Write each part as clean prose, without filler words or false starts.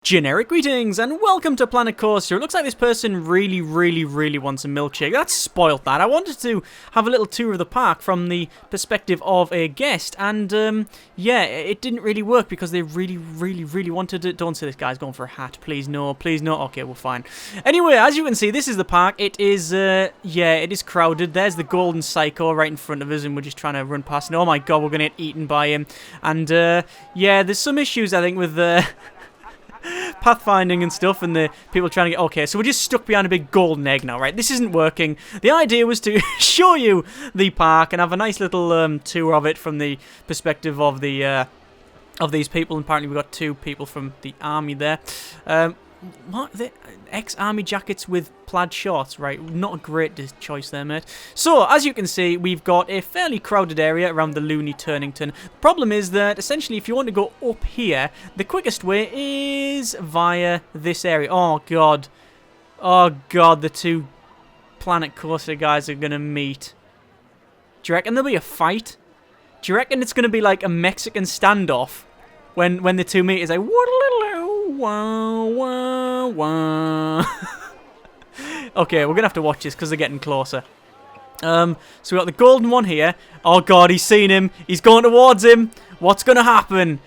Generic greetings and welcome to Planet Coaster. It looks like this person really wants a milkshake. That's spoilt that. I wanted to have a little tour of the park from the perspective of a guest and yeah, it didn't really work because they really wanted it. Don't say this guy's going for a hat. Please no, please no. Okay, we're fine. Anyway, as you can see, this is the park. It is, yeah, it is crowded. There's the golden psycho right in front of us and we're just trying to run past. And oh my god, we're going to get eaten by him. And yeah, there's some issues I think with pathfinding and stuff, and the people trying to get... Okay, so we're just stuck behind a big golden egg now, right? This isn't working. The idea was to show you the park and have a nice little tour of it from the perspective of the of these people. And apparently we've got two people from the army there. What? The ex-army jackets with plaid shorts, right? Not a great choice there, mate. So, as you can see, we've got a fairly crowded area around the Looney Turnington. The problem is that, essentially, if you want to go up here, the quickest way is via this area. Oh, God. Oh, God, the two Planet Coaster guys are going to meet. Do you reckon there'll be a fight? Do you reckon it's going to be like a Mexican standoff when the two meet? It's like... Wah, wah, wah. Okay, we're gonna have to watch this because they're getting closer. So we got the golden one here. Oh god, he's seen him. He's going towards him. What's gonna happen?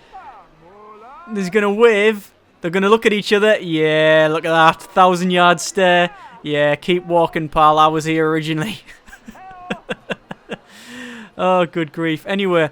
He's gonna wave. They're gonna look at each other. Yeah, look at that 1,000-yard stare. Yeah, keep walking, pal. I was here originally. Oh, good grief. Anyway,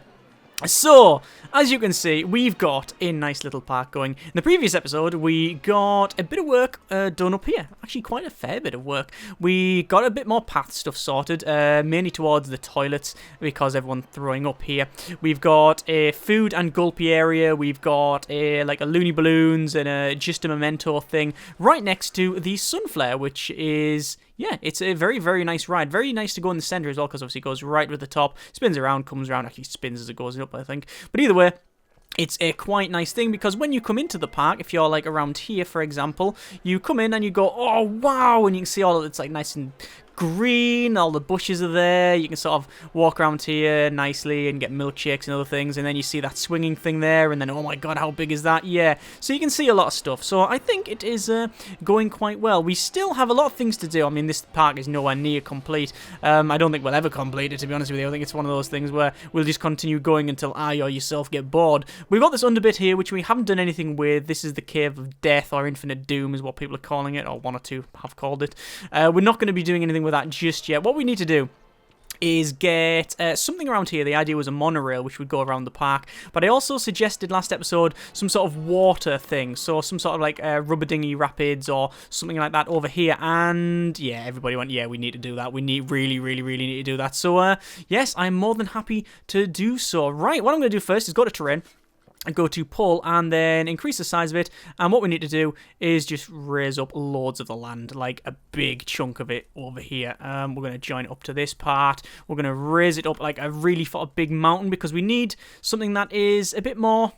so, as you can see, we've got a nice little park going. In the previous episode, we got a bit of work done up here. Actually, quite a fair bit of work. We got a bit more path stuff sorted, mainly towards the toilets, because everyone's throwing up here. We've got a food and gulpy area. We've got like a loony balloons and just a memento thing right next to the sunflare, which is... Yeah, it's a very nice ride. Very nice to go in the center as well, because obviously it goes right with the top, spins around, comes around, actually spins as it goes up, I think. But either way, it's a quite nice thing, because when you come into the park, if you're like around here, for example, you come in and you go, oh wow, and you can see all of it's like nice and green, all the bushes are there, you can sort of walk around here nicely and get milkshakes and other things, and then you see that swinging thing there, and then oh my god, how big is that? Yeah, so you can see a lot of stuff, so I think it is going quite well. We still have a lot of things to do. I mean, this park is nowhere near complete. I don't think we'll ever complete it, to be honest with you. I think it's one of those things where we'll just continue going until I or yourself get bored. We've got this underbit here, which we haven't done anything with. This is the Cave of Death, or Infinite Doom is what people are calling it, or one or two have called it. We're not going to be doing anything with that just yet. What we need to do is get something around here. The idea was a monorail which would go around the park, but I also suggested last episode some sort of water thing, so some sort of like rubber dinghy rapids or something like that over here, and yeah, everybody went, yeah, we need to do that. We really need to do that. So yes, I'm more than happy to do so. Right, what I'm going to do first is go to terrain and go to pull and then increase the size of it, and what we need to do is just raise up loads of the land, like a big chunk of it over here. We're going to join it up to this part. We're going to raise it up like a really sort of big mountain, because we need something that is a bit more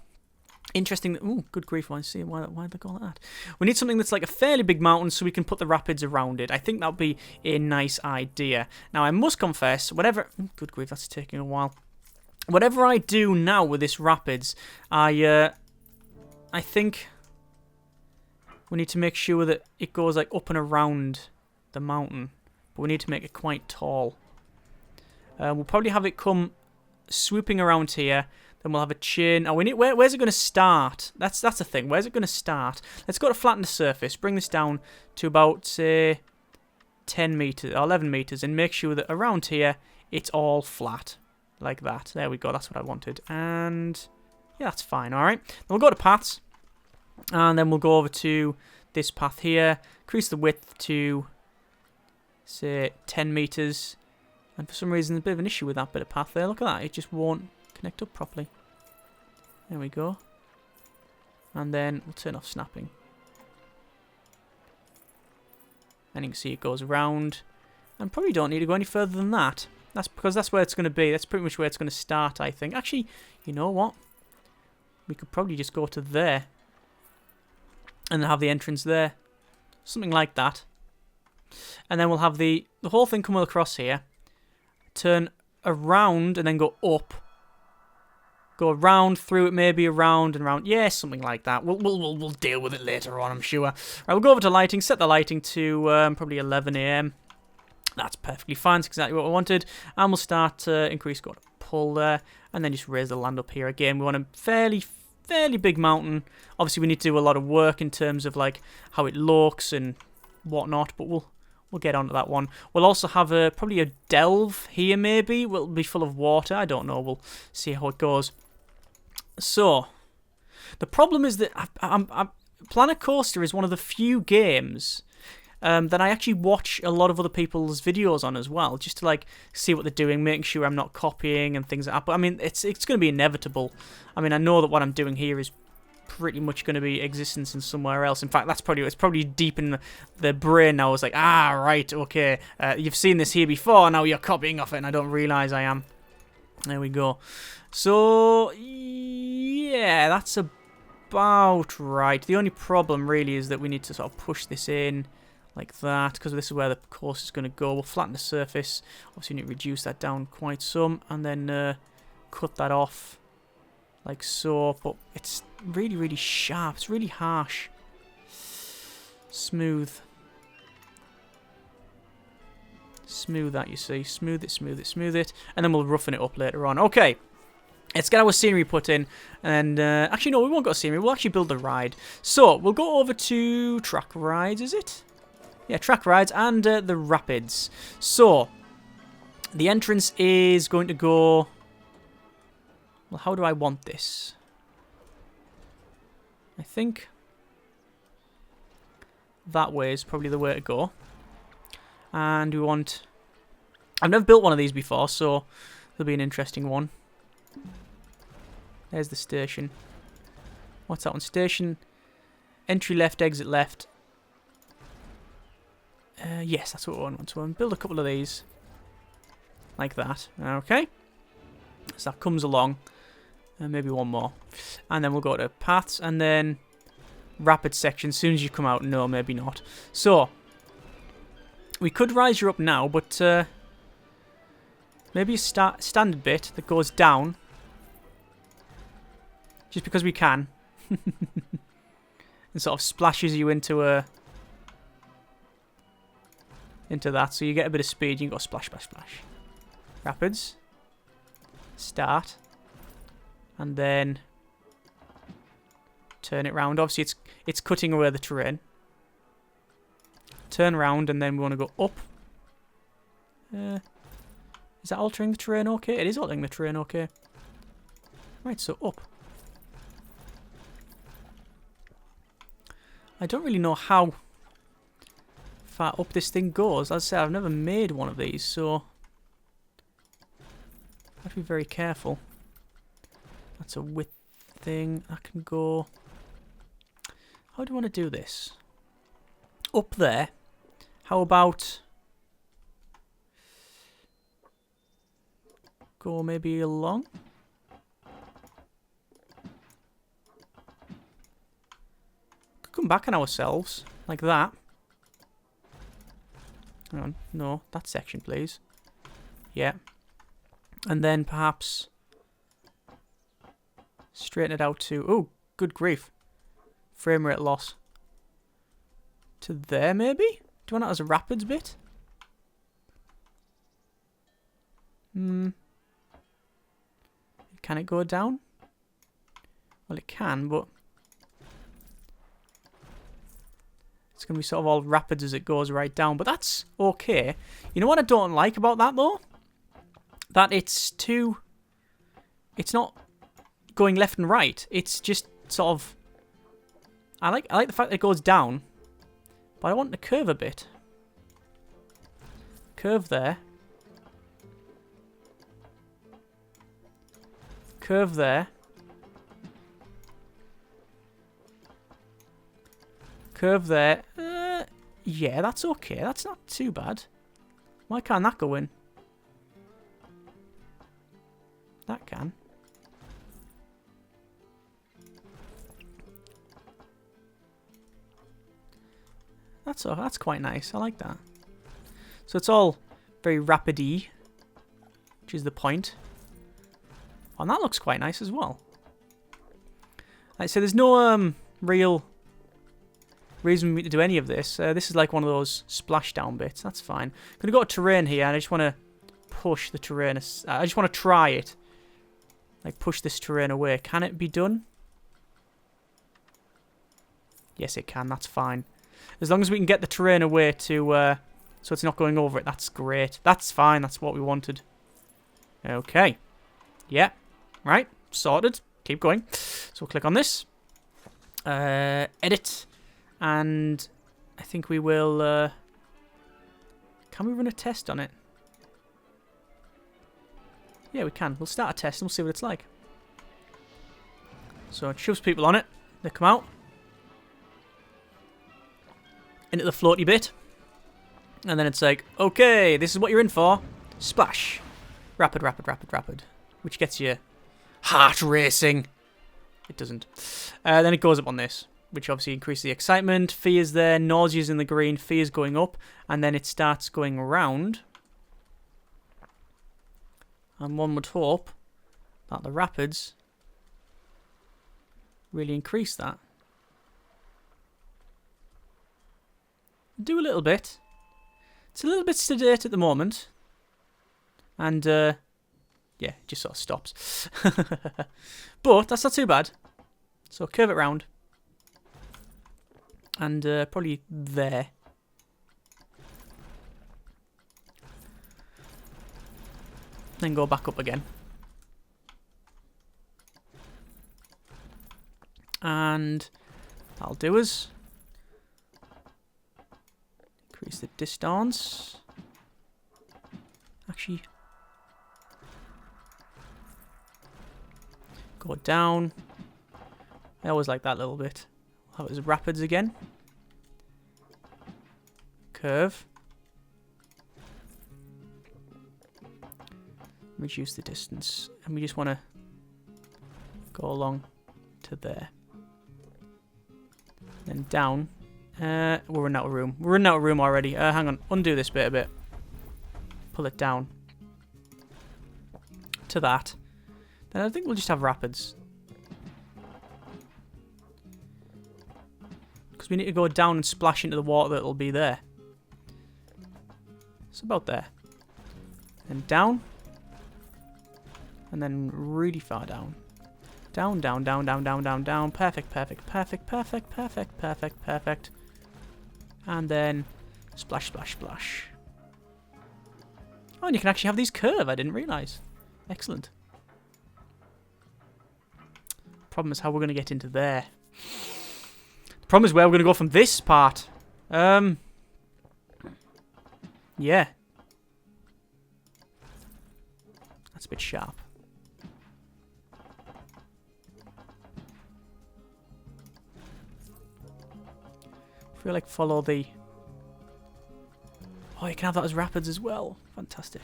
interesting. Ooh, good grief, I see why they call it that. We need something that's like a fairly big mountain so we can put the rapids around it. I think that would be a nice idea. Now, I must confess, whatever... Good grief, that's taking a while. Whatever I do now with this rapids, I think we need to make sure that it goes like up and around the mountain, but we need to make it quite tall. We'll probably have it come swooping around here. Then we'll have a chain. Oh, we need. Where's it going to start? That's the thing. Where's it going to start? Let's go to flatten the surface. Bring this down to about say 10 meters or 11 meters, and make sure that around here it's all flat. Like that. There we go. That's what I wanted. And yeah, that's fine. All right. Then we'll go to paths. And then we'll go over to this path here. Increase the width to, say, 10 meters. And for some reason, there's a bit of an issue with that bit of path there. Look at that. It just won't connect up properly. There we go. And then we'll turn off snapping. And you can see it goes around. And probably don't need to go any further than that. That's because that's where it's going to be. That's pretty much where it's going to start, I think. Actually, you know what? We could probably just go to there. And have the entrance there. Something like that. And then we'll have the whole thing come across here. Turn around and then go up. Go around through it, maybe around and around. Yeah, something like that. We'll deal with it later on, I'm sure. Right, we'll go over to lighting. Set the lighting to probably 11 a.m. That's perfectly fine. That's exactly what I wanted. And we'll start increase go to pull there, and then just raise the land up here again. We want a fairly big mountain. Obviously, we need to do a lot of work in terms of like how it looks and whatnot, but we'll get onto that one. We'll also have probably a delve here. Maybe will be full of water. I don't know. We'll see how it goes. So, the problem is that Planet Coaster is one of the few games that I actually watch a lot of other people's videos on as well, just to like see what they're doing, making sure I'm not copying and things like that. But I mean, it's going to be inevitable. I mean, I know that what I'm doing here is pretty much going to be existence in somewhere else. In fact, it's probably deep in the brain now. It's like, right, okay, you've seen this here before. Now you're copying off it, and I don't realize I am. There we go. So, yeah, that's about right. The only problem really is that we need to sort of push this in like that, because this is where the course is going to go. We'll flatten the surface. Obviously, we need to reduce that down quite some, and then cut that off like so. But it's really sharp. It's really harsh. Smooth. Smooth that, you see. Smooth it. And then we'll roughen it up later on. Okay. Let's get our scenery put in. And, actually, no, we won't go scenery. We'll actually build the ride. So, we'll go over to track rides, is it? Yeah, track rides and the rapids. So, the entrance is going to go... Well, how do I want this? I think that way is probably the way to go. And we want... I've never built one of these before, so it'll be an interesting one. There's the station. What's that one? Station. Entry left, exit left. Yes, that's what we want. So we'll build a couple of these. Like that. Okay. So that comes along. Maybe one more. And then we'll go to paths and then rapid section. As soon as you come out, no, maybe not. So, we could rise you up now, but maybe a standard bit that goes down. Just because we can. And sort of splashes you into that. So you get a bit of speed. You can go splash, splash, splash. Rapids. Start. And then turn it round. Obviously, it's cutting away the terrain. Turn around, and then we want to go up. Is that altering the terrain okay? It is altering the terrain okay. Right, so up. I don't really know how far up this thing goes. As I said, I've never made one of these, so I have to be very careful. That's a width thing. I can go... How do you want to do this? Up there. How about... Go maybe along? Could come back on ourselves. Like that. Hang on. No, that section, please. Yeah. And then perhaps... Straighten it out to... Oh, good grief. Frame rate loss. To there, maybe? Do you want that as a rapids bit? Can it go down? Well, it can, but... It's going to be sort of all rapids as it goes right down. But that's okay. You know what I don't like about that, though? That it's too... It's not... going left and right. It's just sort of... I like the fact that it goes down, but I want to curve a bit. Curve there. Curve there. Curve there. Yeah, that's okay. That's not too bad. Why can't that go in? That can. That's quite nice. I like that. So it's all very rapidy, which is the point. And that looks quite nice as well. Like, so there's no real reason for me to do any of this. This is like one of those splashdown bits. That's fine. I'm going to go to terrain here, and I just want to push the terrain. I just want to try it. Like, push this terrain away. Can it be done? Yes, it can. That's fine. As long as we can get the terrain away to, so it's not going over it, that's great. That's fine. That's what we wanted. Okay. Yeah. Right. Sorted. Keep going. So we'll click on this. Edit. And I think we will... can we run a test on it? Yeah, we can. We'll start a test and we'll see what it's like. So it shoves people on it. They come out. Into the floaty bit. And then it's like, okay, this is what you're in for. Splash. Rapid, rapid, rapid, rapid. Which gets you heart racing. It doesn't. Then it goes up on this, which obviously increases the excitement. Fear's there, nausea's in the green, fear's going up, and then it starts going around. And one would hope that the rapids really increase that. Do a little bit. It's a little bit sedate at the moment. And, yeah, it just sort of stops. But that's not too bad. So curve it round. And probably there. Then go back up again. And that'll do us. Increase the distance. Actually, go down. I always like that little bit. That was rapids again. Curve. Reduce the distance. And we just want to go along to there. Then down. We're running out of room. We're running out of room already. Hang on. Undo this bit a bit. Pull it down. To that. Then I think we'll just have rapids. Because we need to go down and splash into the water that'll be there. It's about there. And down. And then really far down. Down, down, down, down, down, down, down. Perfect, perfect, perfect, perfect, perfect, perfect, perfect. And then splash, splash, splash. Oh, and you can actually have these curve. I didn't realise. Excellent. Problem is how we're going to get into there. The problem is where we're going to go from this part. Yeah. That's a bit sharp. I feel like follow the... Oh, you can have that as rapids as well. Fantastic.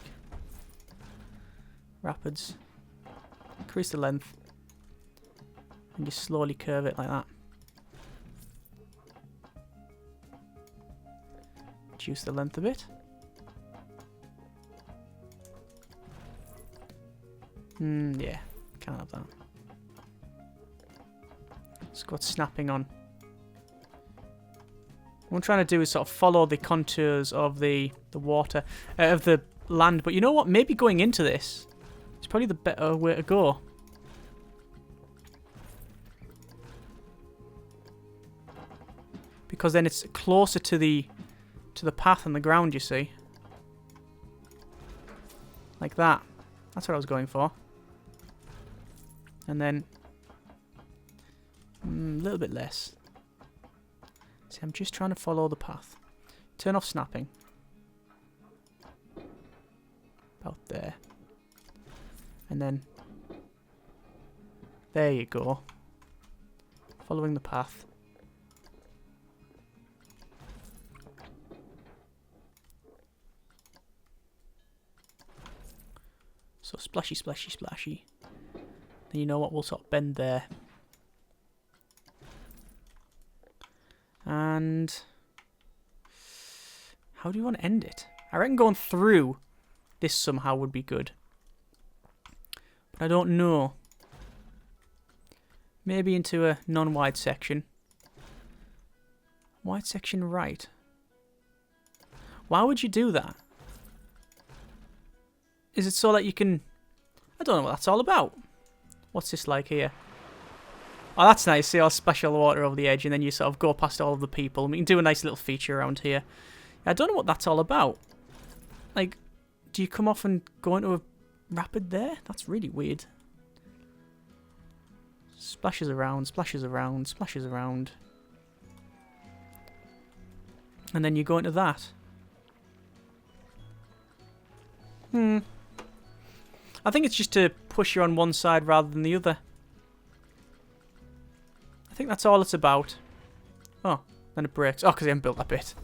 Rapids. Increase the length. And just slowly curve it like that. Reduce the length a bit. Yeah. Can't have that. It's got snapping on. What I'm trying to do is sort of follow the contours of the water, of the land. But you know what? Maybe going into this is probably the better way to go. Because then it's closer to the path and the ground, you see. Like that. That's what I was going for. And then a little bit less. See, I'm just trying to follow the path. Turn off snapping. About there. And then there you go. Following the path. So splashy, splashy, splashy. Then you know what? We'll sort of bend there. And how do you want to end it? I reckon going through this somehow would be good. But But I don't know. Maybe into a non-wide section. Wide section right. Why would you do that? Is it so that you can... I don't know what that's all about. What's this like here? Oh, that's nice. See, I'll splash all the water over the edge and then you sort of go past all of the people. And we can do a nice little feature around here. I don't know what that's all about. Like, do you come off and go into a rapid there? That's really weird. Splashes around, splashes around, splashes around. And then you go into that. I think it's just to push you on one side rather than the other. I think that's all it's about. Oh, then it breaks. Oh, because I haven't built that bit.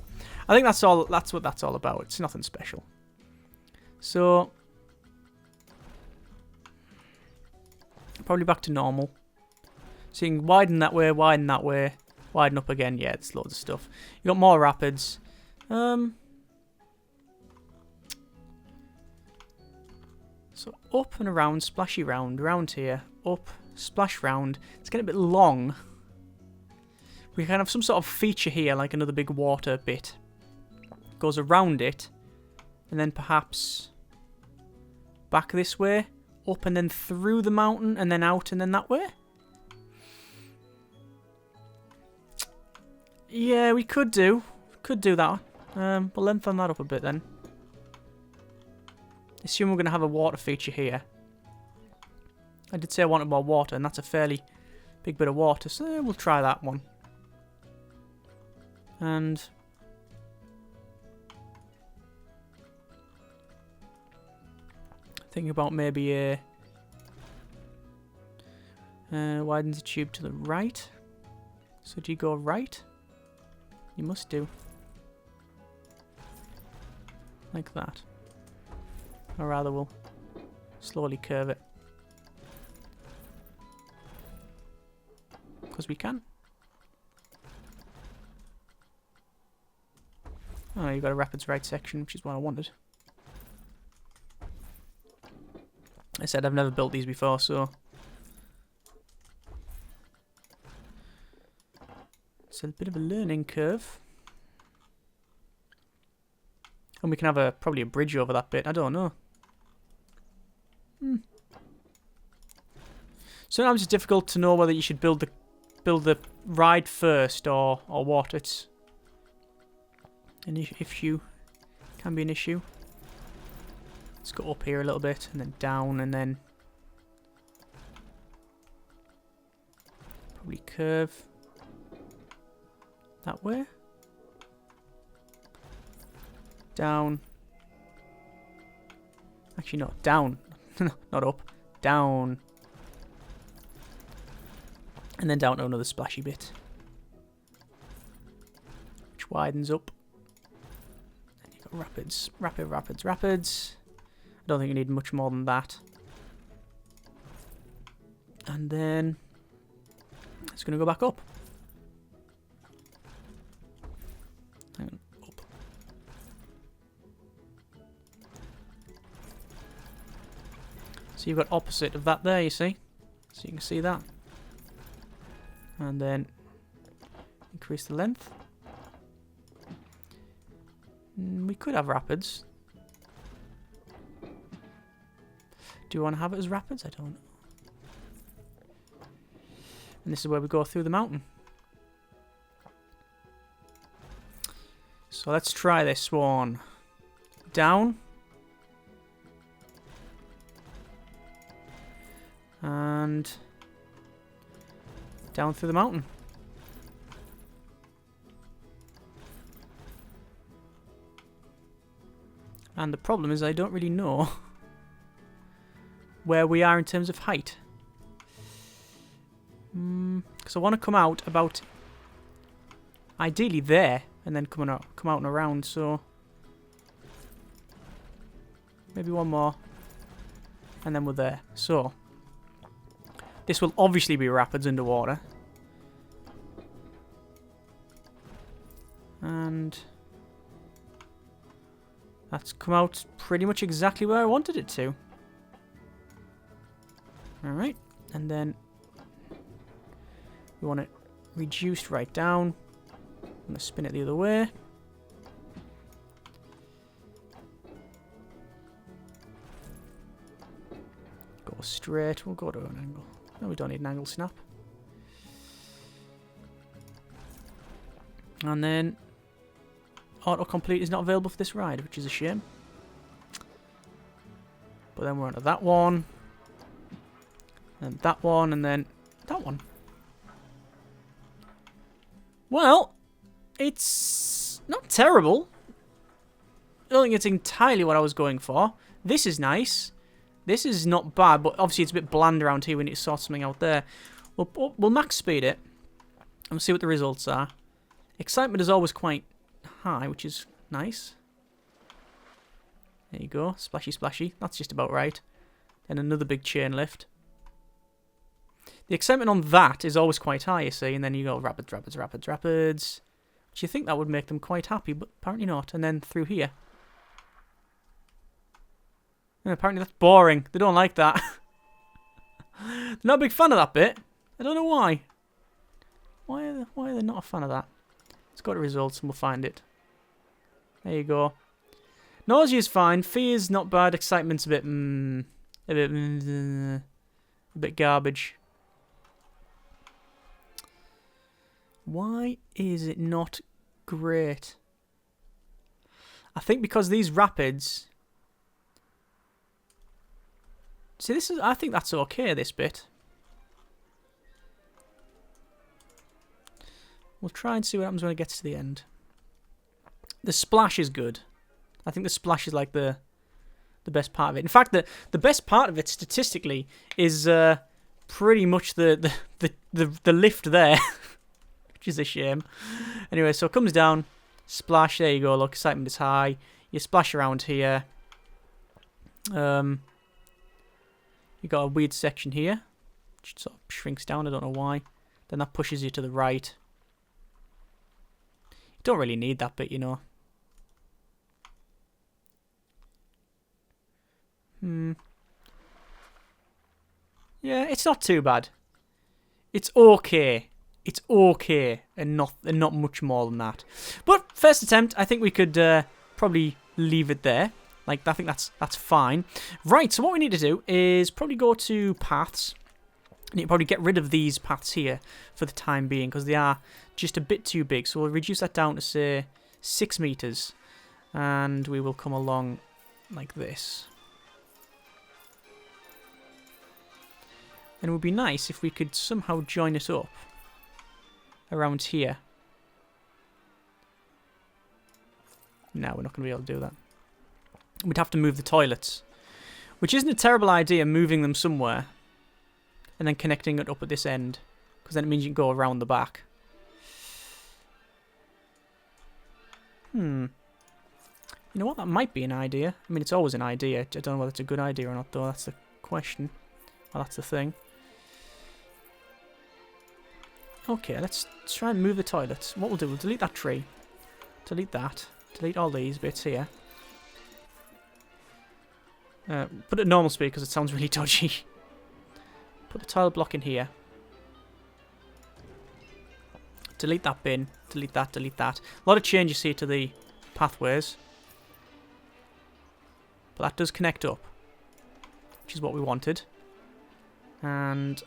I think that's all. That's what that's all about. It's nothing special. So, probably back to normal. So you can widen that way, widen up again. Yeah, it's loads of stuff. You got more rapids. So up and around, splashy round here, up, splash round. It's getting a bit long. We can have some sort of feature here, like another big water bit. Goes around it, and then perhaps back this way, up and then through the mountain, and then out and then that way. Yeah, we could do that. We'll lengthen that up a bit then. Assume we're going to have a water feature here. I did say I wanted more water, and that's a fairly big bit of water, so we'll try that one. And thinking about maybe a widens the tube to the right. So do you go right? You must do. Like that. Or rather, we'll slowly curve it. Because we can. Oh, you've got a rapids right section, which is what I wanted. I said I've never built these before, so... it's a bit of a learning curve. And we can have probably a bridge over that bit, I don't know. Sometimes it's difficult to know whether you should build the ride first or what. It's an issue, can be an issue. Let's go up here a little bit and then down and then probably curve that way. Down. Actually, not down. Not up. Down. And then down to another splashy bit. Which widens up. And you've got rapids. Rapids. I don't think you need much more than that. And then it's going to go back up. Hang on. Up. So you've got opposite of that there, you see? So you can see that. And then increase the length. We could have rapids. Do you want to have it as rapids? I don't know. And this is where we go through the mountain. So let's try this one. Down. And down through the mountain. And the problem is I don't really know where we are in terms of height. Because I want to come out about ideally there and then come out and around, so maybe one more and then we're there. So this will obviously be rapids underwater. And that's come out pretty much exactly where I wanted it to. Alright, and then we want it reduced right down. I'm going to spin it the other way. Go straight. We'll go to an angle. No, we don't need an angle snap. And then autocomplete is not available for this ride, which is a shame. But then we're onto that one. And that one, and then that one. Well, it's not terrible. I don't think it's entirely what I was going for. This is nice. This is not bad, but obviously it's a bit bland around here. We need to sort something out there. We'll max speed it and see what the results are. Excitement is always quite high, which is nice. There you go. Splashy, splashy. That's just about right. Then another big chain lift. The excitement on that is always quite high, you see. And then you go rapids, rapids, rapids, rapids. Which you think that would make them quite happy, but apparently not. And then through here. And apparently that's boring. They don't like that. They're not a big fan of that bit. I don't know why. Why are they not a fan of that? Let's go to results and we'll find it. There you go. Nausea is fine. Fear is not bad. Excitement's a bit garbage. Why is it not great? I think because these rapids. See, this is. I think that's okay. This bit. We'll try and see what happens when it gets to the end. The splash is good. I think the splash is like the best part of it. In fact, the best part of it statistically is pretty much the lift there, which is a shame. Anyway, so it comes down, splash. There you go. Look, excitement is high. You splash around here. You got a weird section here, which sort of shrinks down. I don't know why. Then that pushes you to the right. You don't really need that bit, you know. Yeah, it's not too bad. It's okay. It's okay, and not much more than that. But first attempt, I think we could probably leave it there. Like, I think that's fine. Right, so what we need to do is probably go to paths. And you probably get rid of these paths here for the time being, because they are just a bit too big. So we'll reduce that down to, say, 6 meters. And we will come along like this. And it would be nice if we could somehow join it up around here. No, we're not going to be able to do that. We'd have to move the toilets, which isn't a terrible idea, moving them somewhere and then connecting it up at this end, because then it means you can go around the back. You know what? That might be an idea. I mean, it's always an idea. I don't know whether it's a good idea or not, though. That's the question. Well, that's the thing. Okay, let's try and move the toilets. What we'll do, we'll delete that tree. Delete that. Delete all these bits here. Put it at normal speed because it sounds really dodgy. Put the toilet block in here. Delete that bin. Delete that, delete that. A lot of changes here to the pathways. But that does connect up, which is what we wanted. And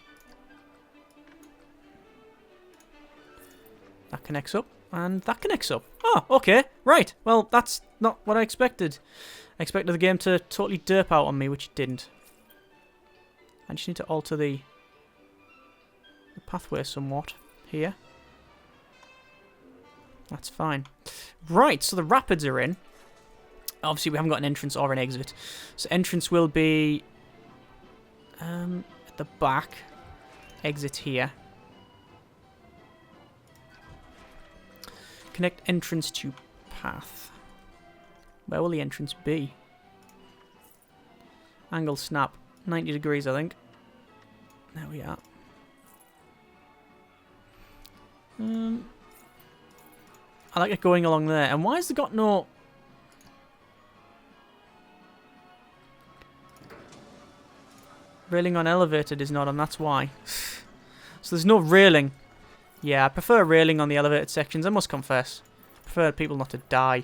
that connects up, and that connects up. Oh, okay, right. Well, that's not what I expected. I expected the game to totally derp out on me, which it didn't. I just need to alter the pathway somewhat here. That's fine. Right, so the rapids are in. Obviously, we haven't got an entrance or an exit. So entrance will be at the back. Exit here. Connect entrance to path. Where will the entrance be? Angle snap. 90 degrees, I think. There we are. I like it going along there. And why has it got no... Railing on elevated is not on, that's why. So there's no railing. Yeah, I prefer railing on the elevated sections, I must confess. I prefer people not to die.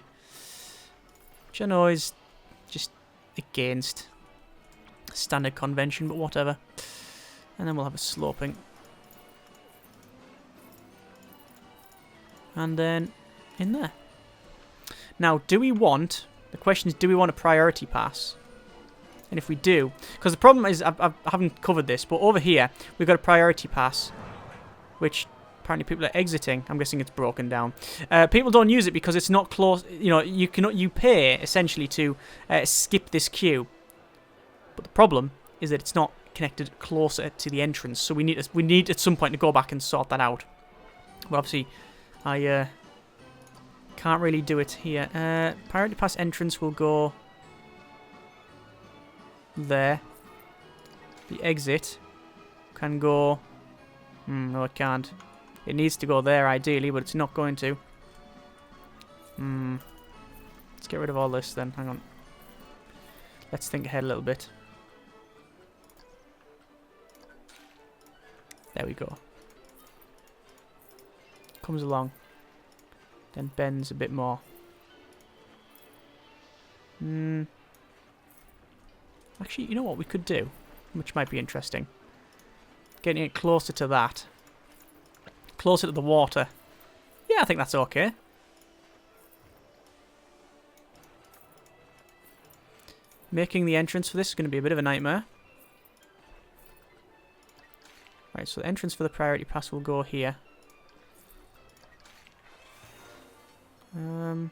Which I know is just against standard convention, but whatever. And then we'll have a sloping. And then in there. Now, do we want... The question is, do we want a priority pass? And if we do... Because the problem is, I haven't covered this, but over here, we've got a priority pass. Which apparently people are exiting. I'm guessing it's broken down. People don't use it because it's not close... You know, you pay, essentially, to skip this queue. But the problem is that it's not connected closer to the entrance. So we need at some point to go back and sort that out. But obviously, I can't really do it here. Priority pass entrance will go there. The exit can go... no, it can't. It needs to go there, ideally, but it's not going to. Let's get rid of all this, then. Hang on. Let's think ahead a little bit. There we go. Comes along. Then bends a bit more. Actually, you know what we could do? Which might be interesting. Getting it closer to that. Closer to the water. Yeah, I think that's okay. Making the entrance for this is going to be a bit of a nightmare. Right, so the entrance for the priority pass will go here. And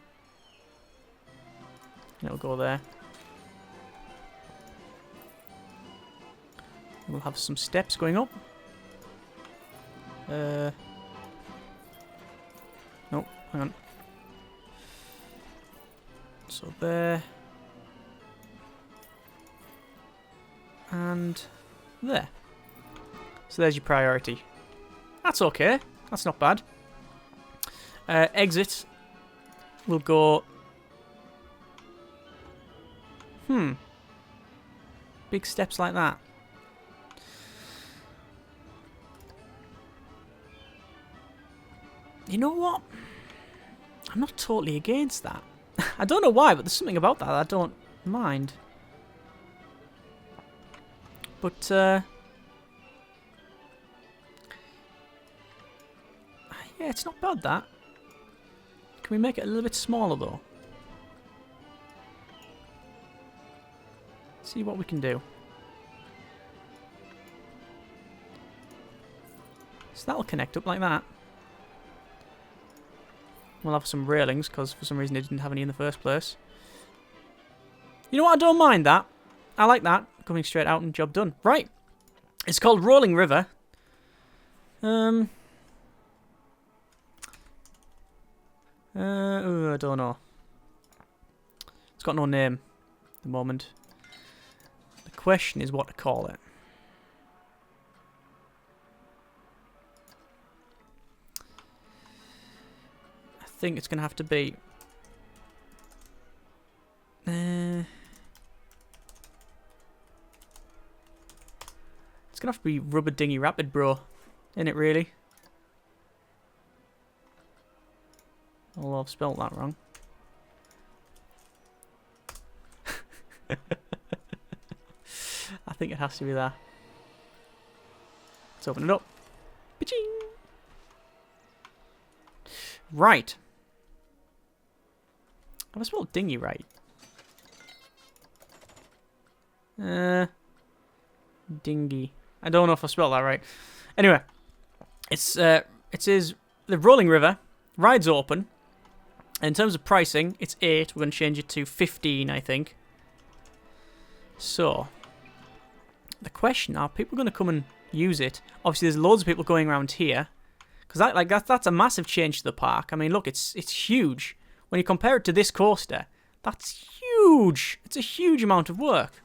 it'll go there. We'll have some steps going up. Nope, hang on. So there. And there. So there's your priority. That's okay. That's not bad. Exit will go... Big steps like that. You know what? I'm not totally against that. I don't know why, but there's something about that I don't mind. But, yeah, it's not bad, that. Can we make it a little bit smaller, though? See what we can do. So that'll connect up like that. We'll have some railings, because for some reason they didn't have any in the first place. You know what? I don't mind that. I like that. Coming straight out and job done. Right. It's called Rolling River. I don't know. It's got no name at the moment. The question is what to call it. I think it's going to have to be... it's going to have to be Rubber Dinghy Rapid, bro. Isn't it, really? Although I've spelled that wrong. I think it has to be there. Let's open it up. Ba-ching! Right. Have I spelled dinghy right? Dinghy. I don't know if I spelled that right. Anyway, it says the Rolling River, rides open. In terms of pricing, it's 8. We're going to change it to 15, I think. So, the question, are people going to come and use it? Obviously, there's loads of people going around here. Because that's a massive change to the park. I mean, look, it's huge. When you compare it to this coaster, that's huge. It's a huge amount of work.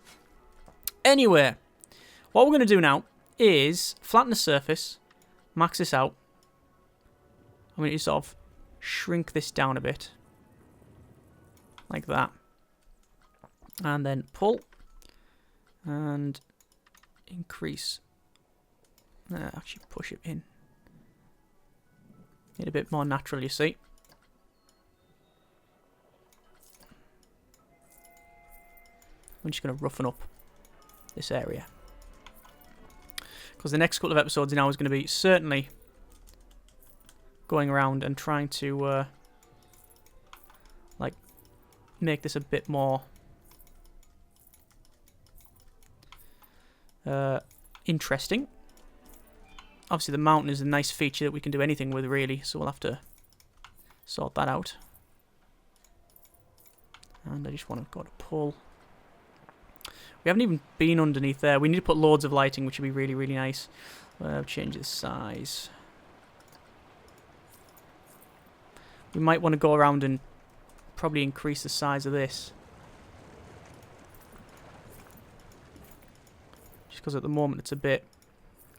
Anyway, what we're going to do now is flatten the surface, max this out. I'm going to sort of shrink this down a bit. Like that. And then pull. And increase. Actually push it in. Need a bit more natural, you see. I'm just going to roughen up this area. Because the next couple of episodes now is going to be certainly going around and trying to like make this a bit more interesting. Obviously the mountain is a nice feature that we can do anything with really, so we'll have to sort that out. And I just want to go to pull. We haven't even been underneath there. We need to put loads of lighting, which would be really, really nice. Change the size. We might want to go around and probably increase the size of this. Just because at the moment it's a bit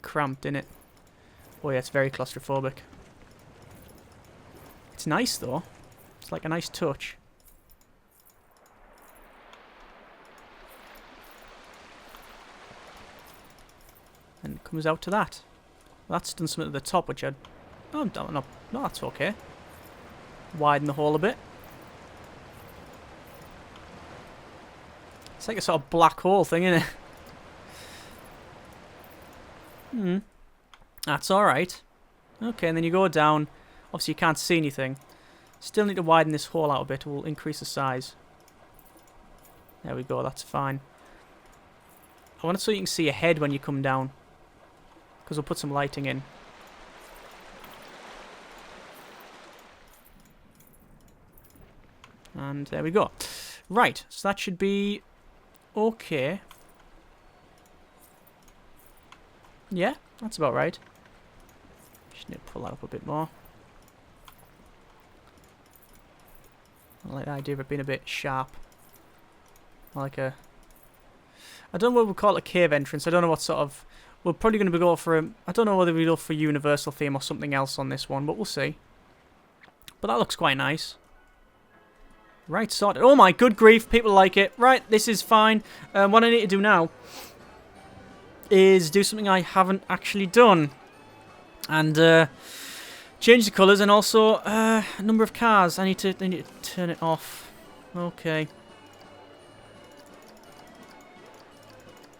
cramped, innit? Oh yeah, it's very claustrophobic. It's nice though. It's like a nice touch. And it comes out to that. Well, that's done something at the top, which I'd... Oh, no, that's okay. Widen the hole a bit. It's like a sort of black hole thing, isn't it? That's alright. Okay, and then you go down. Obviously you can't see anything. Still need to widen this hole out a bit. We'll increase the size. There we go, that's fine. I want it so you can see your head when you come down. Because we'll put some lighting in. And there we go. Right, so that should be okay. Yeah, that's about right. Just need to pull that up a bit more. I like the idea of it being a bit sharp. I like a... I don't know what we'll call it, a cave entrance. I don't know what sort of... We're probably going to go for a... I don't know whether we go for a universal theme or something else on this one, but we'll see. But that looks quite nice. Right, sorted. Oh my good grief, people like it. Right, this is fine. What I need to do now is do something I haven't actually done. And change the colours and also a number of cars. I need to turn it off. Okay.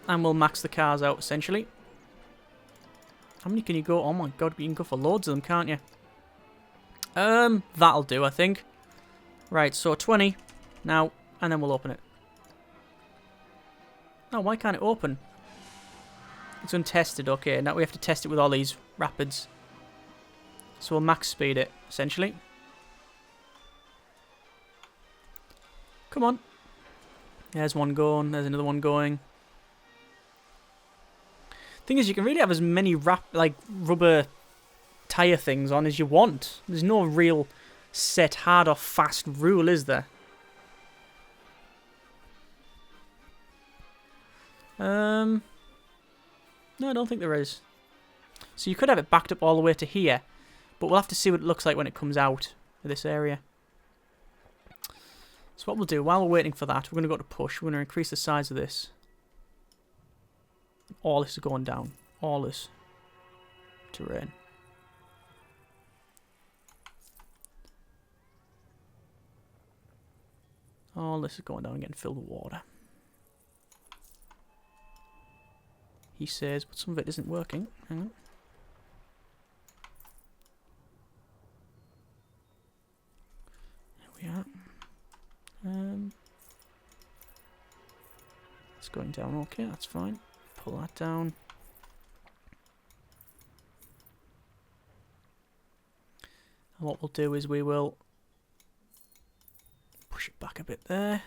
And we'll max the cars out, essentially. How many can you go? Oh my god, you can go for loads of them, can't you? That'll do, I think. Right, so 20 now, and then we'll open it. Oh, why can't it open? It's untested, okay. Now we have to test it with all these rapids. So we'll max speed it, essentially. Come on. There's one going, there's another one going. Thing is, you can really have as many rubber tyre things on as you want. There's no real set hard or fast rule, is there? No, I don't think there is. So you could have it backed up all the way to here, but we'll have to see what it looks like when it comes out of this area. So what we'll do, while we're waiting for that, we're going to go to push. We're going to increase the size of this. All this is going down. All this terrain. All this is going down and getting filled with water. He says, but some of it isn't working. Hang on. There we are. It's going down okay, that's fine. Pull that down. And what we'll do is we will push it back a bit there,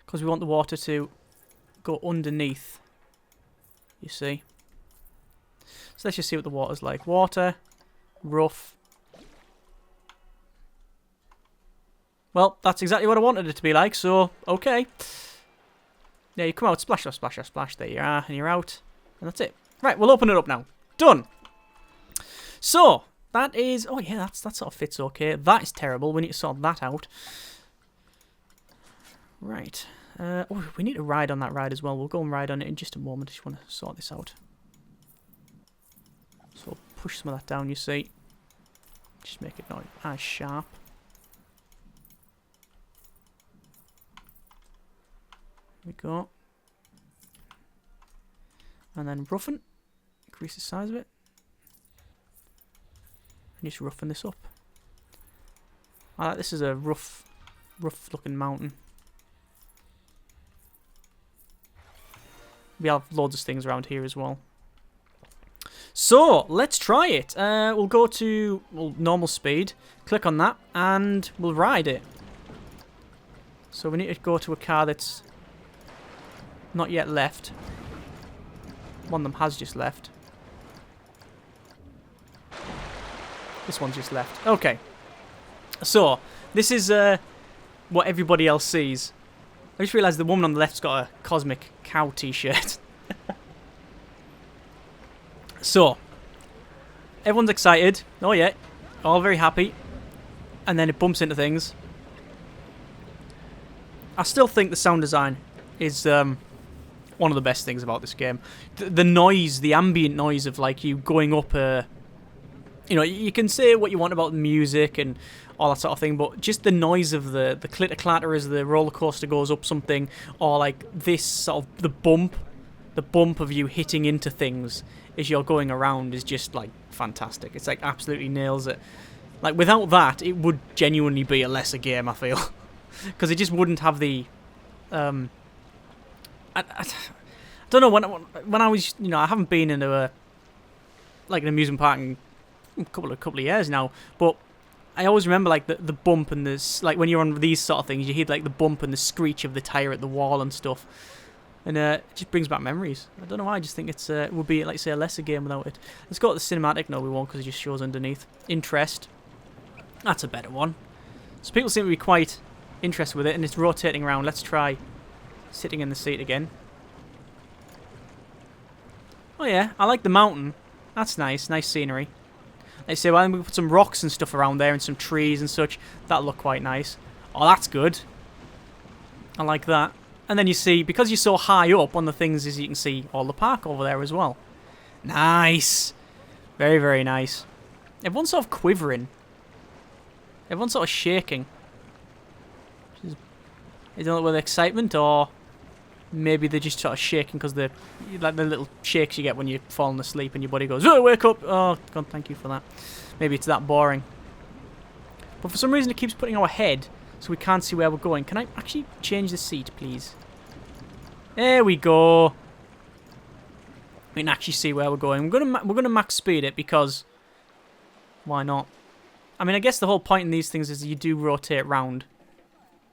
because we want the water to go underneath, you see. So let's just see what the water's like. Water, rough. Well, that's exactly what I wanted it to be like, so okay. There you come out, splash, splash, splash. There you are, and you're out. And that's it. Right, we'll open it up now. Done. So, that is... Oh, yeah, that sort of fits okay. That is terrible. We need to sort that out. Right. Oh, we need to ride on that ride as well. We'll go and ride on it in just a moment. I just want to sort this out. So push some of that down, you see. Just make it not as sharp. There we go. And then roughen. Increase the size of it. And just roughen this up. This is a rough looking mountain. We have loads of things around here as well. So, let's try it. We'll go to normal speed, click on that, and we'll ride it. So we need to go to a car that's not yet left. One of them has just left. This one's just left. Okay. So, this is what everybody else sees. I just realised the woman on the left's got a Cosmic Cow t-shirt. So, everyone's excited. Oh yeah, all very happy. And then it bumps into things. I still think the sound design is one of the best things about this game. The noise, the ambient noise of like you going up you know, you can say what you want about the music and all that sort of thing, but just the noise of the clitter-clatter as the roller coaster goes up something, or like this sort of the bump of you hitting into things as you're going around is just like fantastic. It's like absolutely nails it. Like without that, it would genuinely be a lesser game, I feel, because it just wouldn't have the. I don't know when I was, you know, I haven't been into an amusement park in a couple of years now, but I always remember like the bump and this, like when you're on these sort of things, you hear like the bump and the screech of the tire at the wall and stuff, and it just brings back memories. I don't know why. I just think it would be like say a lesser game without it. Let's go to the cinematic. No, we won't, because it just shows underneath. Interest. That's a better one. So people seem to be quite interested with it, and it's rotating around. Let's try sitting in the seat again. Oh yeah, I like the mountain. That's nice. Nice scenery. They say, well, then we put some rocks and stuff around there and some trees and such. That'll look quite nice. Oh, that's good. I like that. And then you see, because you're so high up on the things, as you can see all the park over there as well. Nice. Very, very nice. Everyone's sort of quivering. Everyone's sort of shaking. Is it with excitement, or maybe they're just sort of shaking because they're like the little shakes you get when you're falling asleep and your body goes, oh, wake up. Oh, God, thank you for that. Maybe it's that boring. But for some reason it keeps putting our head so we can't see where we're going. Can I actually change the seat, please? There we go. We can actually see where we're going. We're gonna max speed it because why not? I mean, I guess the whole point in these things is you do rotate round.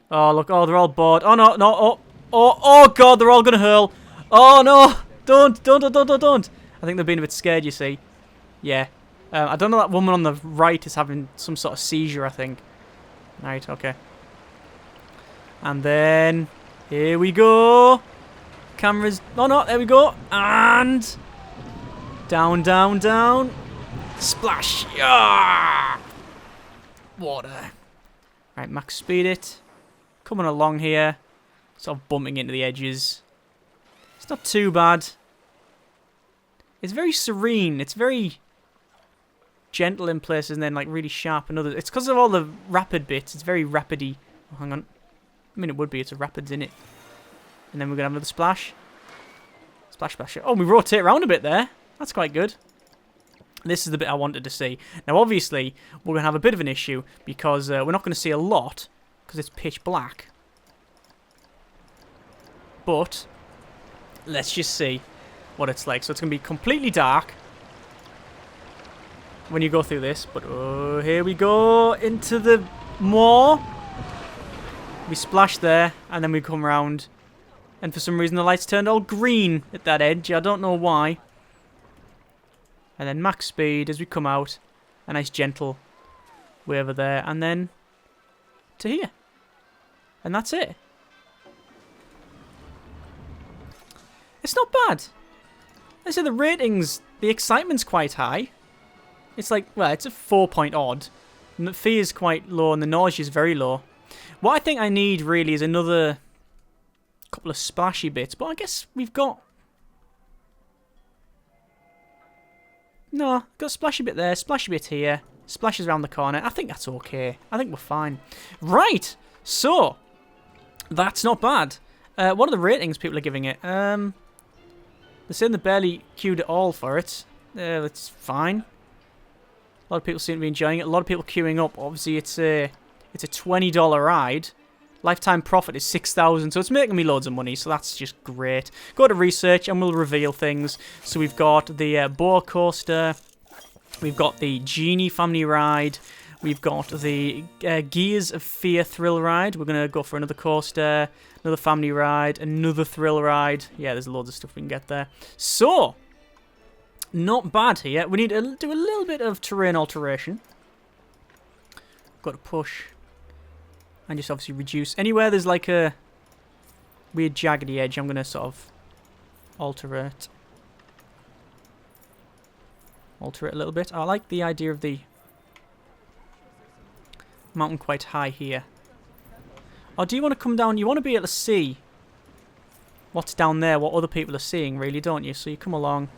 Oh, look. Oh, they're all bored. Oh, no. Oh. Oh, God, they're all going to hurl. Oh, no. Don't. I think they're being a bit scared, you see. Yeah. I don't know, that woman on the right is having some sort of seizure, I think. Right, okay. And then, here we go. Cameras. Oh, no, there we go. And down. Splash. Yeah. Water. Right, max speed it. Coming along here. Sort of bumping into the edges. It's not too bad. It's very serene. It's very gentle in places and then like really sharp in others. It's because of all the rapid bits. It's very rapidy. Oh, hang on. I mean, it would be. It's a rapids in it. And then we're going to have another splash. Splash. Oh, we rotate around a bit there. That's quite good. This is the bit I wanted to see. Now, obviously, we're going to have a bit of an issue because we're not going to see a lot because it's pitch black. But let's just see what it's like. So it's going to be completely dark when you go through this. But oh, here we go into the moor. We splash there, and then we come around. And for some reason, the lights turned all green at that edge. I don't know why. And then max speed as we come out. A nice gentle way over there. And then to here. And that's it. It's not bad. I say the ratings, the excitement's quite high. It's like, well, it's a 4 point odd. And the fear is quite low and the nausea is very low. What I think I need really is another couple of splashy bits, but I guess we've got... No, got a splashy bit there, splashy bit here, splashes around the corner. I think that's okay. I think we're fine. Right, so, that's not bad. What are the ratings people are giving it? They're saying they barely queued at all for it. That's fine. A lot of people seem to be enjoying it. A lot of people queuing up. Obviously, it's a $20 ride. Lifetime profit is 6,000, so it's making me loads of money, so that's just great. Go to research and we'll reveal things. So we've got the boa coaster, we've got the Genie family ride, we've got the Gears of Fear thrill ride. We're going to go for another coaster, another family ride, another thrill ride. Yeah, there's loads of stuff we can get there. So, not bad here. We need to do a little bit of terrain alteration. Got to push. And just obviously reduce. Anywhere there's like a weird jaggedy edge, I'm going to sort of alter it. Alter it a little bit. I like the idea of the mountain quite high here. Or do you want to come down? You want to be able to see what's down there, what other people are seeing, really, don't you? So you come along.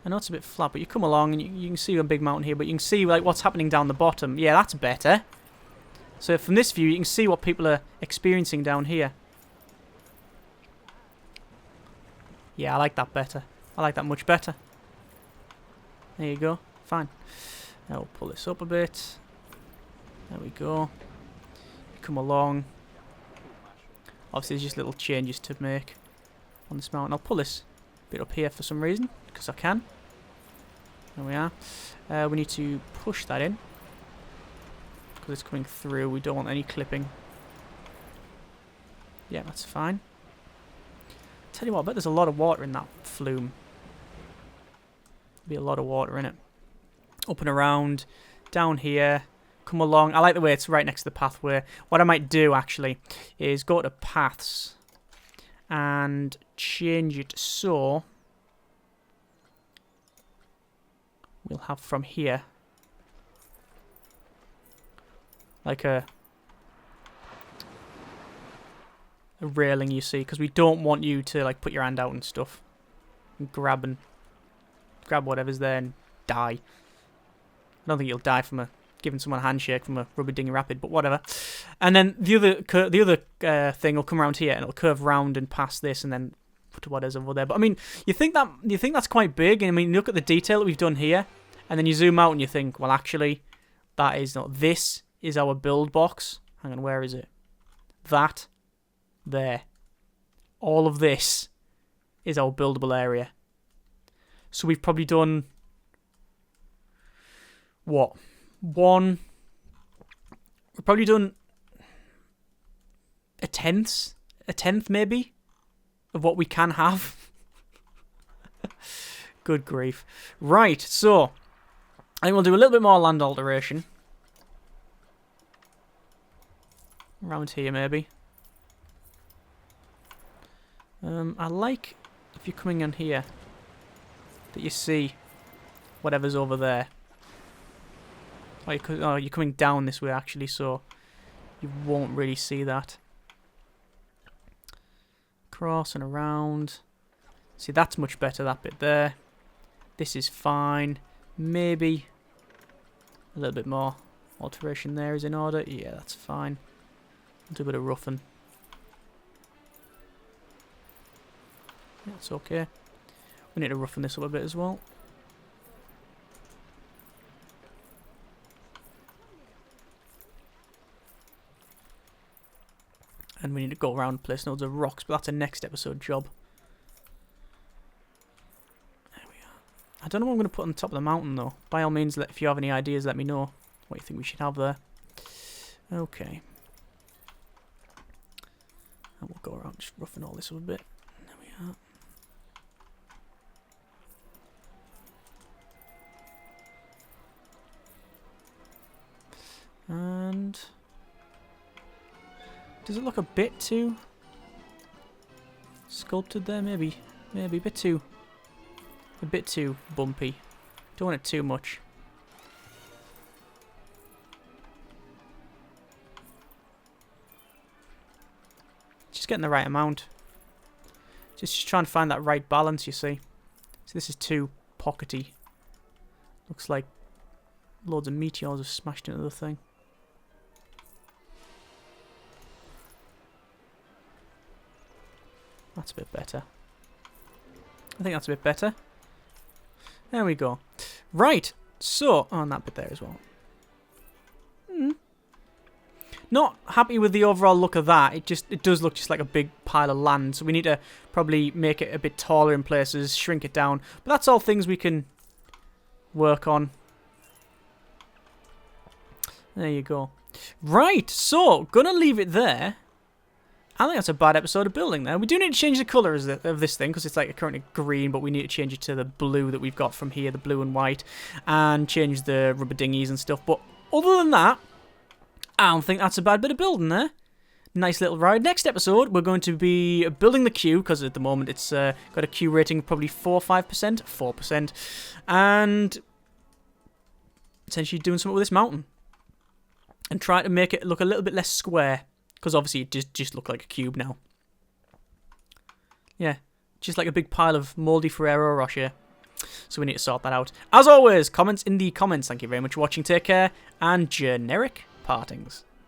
I know it's a bit flat, but you come along and you can see a big mountain here, but you can see like what's happening down the bottom. Yeah, that's better. So from this view, you can see what people are experiencing down here. Yeah, I like that better. I like that much better. There you go. Fine. Now we'll pull this up a bit. There we go. Come along. Obviously, there's just little changes to make on this mountain. I'll pull this bit up here for some reason, because I can. There we are. We need to push that in, because it's coming through. We don't want any clipping. Yeah, that's fine. Tell you what, I bet there's a lot of water in that flume. Be a lot of water in it. Up and around, down here, come along. I like the way it's right next to the pathway. What I might do, actually, is go to paths and change it so we'll have from here like a railing, you see, because we don't want you to like put your hand out and stuff and grab whatever's there and die. I don't think you'll die from giving someone a handshake from a rubber dinghy rapid, but whatever. And then the other thing will come around here and it'll curve round and past this and then to whatever's over there. But I mean, you think that's quite big, and I mean, look at the detail that we've done here, and then you zoom out and you think, well, actually, that is not. This is our build box. Hang on, where is it? That there. All of this is our buildable area. So we've probably done what? We've probably done a tenth maybe of what we can have. Good grief. Right, so I think we'll do a little bit more land alteration. Around here maybe. I like if you're coming in here that you see whatever's over there. Oh, you're coming down this way actually, so you won't really see that. Cross and around. See, that's much better, that bit there. This is fine. Maybe a little bit more alteration there is in order. Yeah, that's fine. I'll do a bit of roughing. Yeah, it's okay. We need to roughen this up a bit as well. And we need to go around and place loads of rocks, but that's a next episode job. There we are. I don't know what I'm going to put on the top of the mountain, though. By all means, if you have any ideas, let me know what you think we should have there. Okay. And we'll go around just roughing all this up a bit. There we are. And does it look a bit too sculpted there? Maybe a bit too bumpy. Don't want it too much. getting the right amount. Just trying to find that right balance, you see. So this is too pockety. Looks like loads of meteors have smashed into the thing. That's a bit better. I think that's a bit better. There we go. Right, so... Oh, and that bit there as well. Not happy with the overall look of that. It does look just like a big pile of land. So we need to probably make it a bit taller in places, shrink it down. But that's all things we can work on. There you go. Right, so gonna leave it there. I think that's a bad episode of building there. We do need to change the colour of this thing because it's like currently green, but we need to change it to the blue that we've got from here, the blue and white, and change the rubber dinghies and stuff. But other than that, I don't think that's a bad bit of building there. Nice little ride. Next episode, we're going to be building the queue because at the moment it's got a queue rating of probably 4 or 5%, 4%, and essentially doing something with this mountain and trying to make it look a little bit less square. Because obviously it just look like a cube now. Yeah, just like a big pile of mouldy Ferrero Rocher. So we need to sort that out. As always, comments in the comments. Thank you very much for watching. Take care. And generic partings.